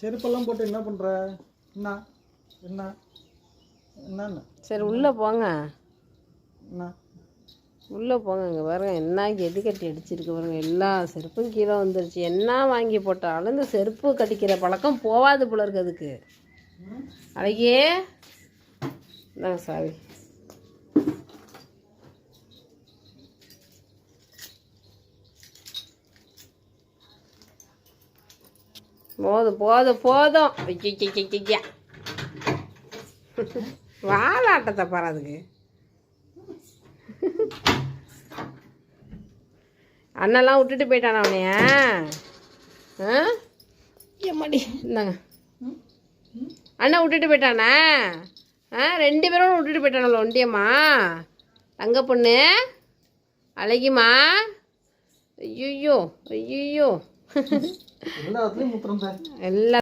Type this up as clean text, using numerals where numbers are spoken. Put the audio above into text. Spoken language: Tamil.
செருப்பெல்லாம் போட்டு என்ன பண்ணுற? என்ன என்ன என்னன்னு? சரி உள்ளே போங்க, என்ன உள்ளே போங்க. இங்கே பாருங்க என்ன கெதி கட்டி அடிச்சிருக்கு பாருங்க. எல்லா செருப்பும் கீழே வந்துருச்சு. என்ன வாங்கி போட்டாலும் இந்த செருப்பு கட்டிக்கிற பழக்கம் போகாது போல இருக்கு அதுக்கு. அழகே இந்தாங்க சாவி. போதும் போதும் போதும். வாழாட்டத்தை பாரு அதுக்கு. அண்ணெல்லாம் விட்டுட்டு போயிட்டானா அவனைய? ஏமாடி இந்தாங்க. அண்ணன் விட்டுட்டு போயிட்டானே? 2 பேரும் விட்டுட்டு போயிட்டானല്ലോ ஒண்டியம்மா. தங்க பொண்ணு அழகிமா. ஐயோ ஐயோ எல்லாத்துலேயும் முத்திரம் எல்லா